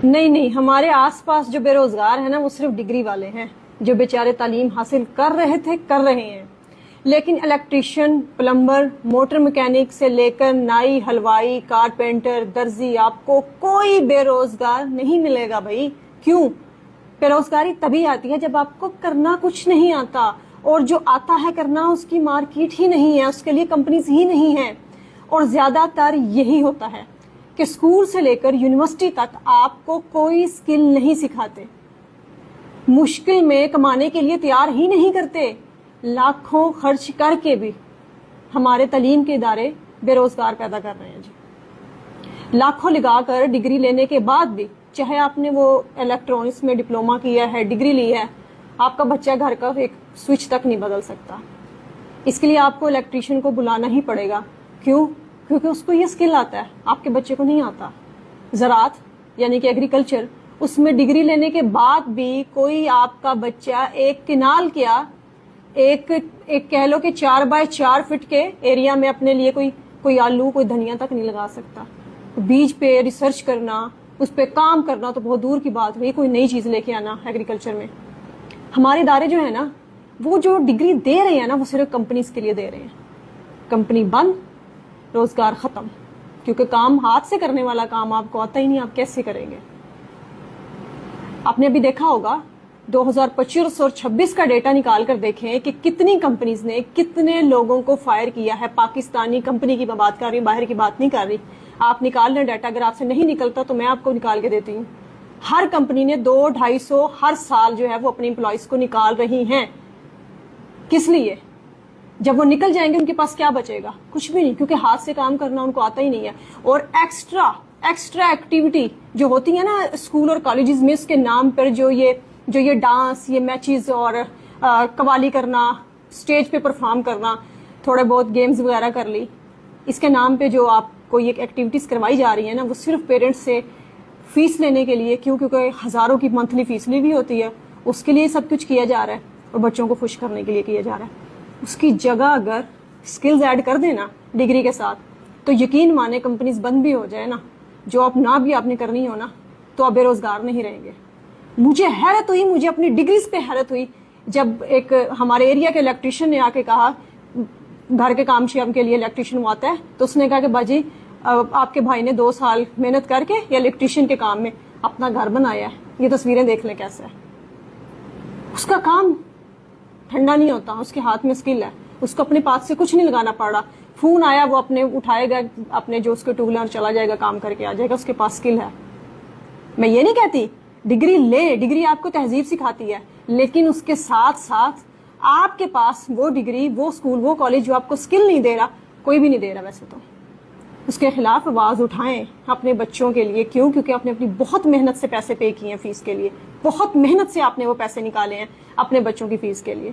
نہیں ہمارے آس پاس جو بے روزگار ہیں نا وہ صرف ڈگری والے ہیں جو بیچارے تعلیم حاصل کر رہے ہیں، لیکن الیکٹریشین، پلمبر، موٹر میکینک سے لے کر نائی، حلوائی، کارپینٹر، درزی، آپ کو کوئی بے روزگار نہیں ملے گا بھائی۔ کیوں؟ بے روزگاری تبھی آتی ہے جب آپ کو کرنا کچھ نہیں آتا، اور جو آتا ہے کرنا اس کی مارکیٹ ہی نہیں ہے، اس کے لیے کمپنیز ہی نہیں ہیں۔ اور زیادہ تر یہی ہوتا ہے کہ اسکول سے لے کر یونیورسٹی تک آپ کو کوئی سکل نہیں سکھاتے، مشکل میں کمانے کے لیے تیار ہی نہیں کرتے۔ لاکھوں خرچ کر کے بھی ہمارے تعلیم کے ادارے بے روزگار پیدا کر رہے ہیں جی، لاکھوں لگا کر ڈگری لینے کے بعد بھی، چاہے آپ نے وہ الیکٹرانکس میں ڈپلوما کیا ہے، ڈگری لی ہے، آپ کا بچہ گھر کا ایک سوئچ تک نہیں بدل سکتا۔ اس کے لیے آپ کو الیکٹریشین کو بلانا ہی پڑے گا۔ کیوں؟ کیونکہ اس کو یہ سکل آتا ہے، آپ کے بچے کو نہیں آتا۔ زراعت یعنی کہ ایگریکلچر، اس میں ڈگری لینے کے بعد بھی کوئی آپ کا بچہ ایک کنال کیا، ایک کہہ لو کہ 4x4 فٹ کے ایریا میں اپنے لیے کوئی آلو، کوئی دھنیا تک نہیں لگا سکتا۔ بیج پہ ریسرچ کرنا، اس پہ کام کرنا تو بہت دور کی بات ہوئی، کوئی نئی چیز لے کے آنا ایگریکلچر میں۔ ہمارے ادارے جو ہیں نا، وہ جو ڈگری دے رہے ہیں نا، وہ صرف کمپنیز کے لیے دے رہے ہیں۔ کمپنی بند، روزگار ختم، کیونکہ کام ہاتھ سے کرنے والا کام آپ کو آتا ہی نہیں، آپ کیسے کریں گے؟ آپ نے ابھی دیکھا ہوگا 2025 اور 26 کا ڈیٹا نکال کر دیکھیں کہ کتنی کمپنیز نے کتنے لوگوں کو فائر کیا ہے۔ پاکستانی کمپنی کی میں بات کر رہی ہوں، باہر کی بات نہیں کر رہی۔ آپ نکال لیں ڈیٹا، اگر آپ سے نہیں نکلتا تو میں آپ کو نکال کے دیتی ہوں۔ ہر کمپنی نے 200-250 ہر سال جو ہے وہ اپنے امپلائیز کو نکال رہی ہیں۔ کس لیے؟ جب وہ نکل جائیں گے ان کے پاس کیا بچے گا؟ کچھ بھی نہیں، کیونکہ ہاتھ سے کام کرنا ان کو آتا ہی نہیں ہے۔ اور ایکسٹرا ایکٹیویٹی جو ہوتی ہے نا اسکول اور کالجز میں، اس کے نام پر جو یہ ڈانس، یہ میچز اور قوالی کرنا، اسٹیج پہ پرفارم کرنا، تھوڑے بہت گیمز وغیرہ کر لی، اس کے نام پہ جو آپ کو یہ ایکٹیویٹیز کروائی جا رہی ہیں نا، وہ صرف پیرنٹس سے فیس لینے کے لیے، کیونکہ ہزاروں کی منتھلی فیس لی بھی ہوتی ہے، اس کے لیے سب کچھ کیا جا رہا ہے، اور بچوں کو خوش کرنے کے لیے کیا جا رہا ہے۔ اس کی جگہ اگر سکلز ایڈ کر دینا ڈگری کے ساتھ، تو یقین مانے کمپنیز بند بھی ہو جائے نا، جو اب نہ بھی آپ نے کرنی ہو نا، تو آپ بے روزگار نہیں رہیں گے۔ مجھے حیرت ہوئی، مجھے اپنی ڈگریز پہ حیرت ہوئی، جب ایک ہمارے ایریا کے الیکٹریشین نے آ کے کہا، گھر کے کام شام کے لیے الیکٹریشین وہ آتا ہے، تو اس نے کہا کہ باجی آپ کے بھائی نے 2 سال محنت کر کے یا الیکٹریشین کے کام میں اپنا گھر بنایا ہے، یہ تصویریں دیکھ لیں کیسے ہے۔ اس کا کام ٹھنڈا نہیں ہوتا، اس کے ہاتھ میں سکل ہے، اس کو اپنے پاس سے کچھ نہیں لگانا پڑ رہا، فون آیا وہ اپنے اٹھائے گا، اپنے جو اس کے ٹول اور چلا جائے گا، کام کر کے آ جائے گا، اس کے پاس سکل ہے۔ میں یہ نہیں کہتی ڈگری لے، ڈگری آپ کو تہذیب سکھاتی ہے، لیکن اس کے ساتھ ساتھ آپ کے پاس وہ ڈگری، وہ اسکول، وہ کالج جو آپ کو سکل نہیں دے رہا، کوئی بھی نہیں دے رہا ویسے تو، اس کے خلاف آواز اٹھائیں اپنے بچوں کے لیے۔ کیوں؟ کیونکہ آپ نے اپنی بہت محنت سے پیسے پے کیے ہیں فیس کے لیے، بہت محنت سے آپ نے وہ پیسے نکالے ہیں اپنے بچوں کی فیس کے لیے۔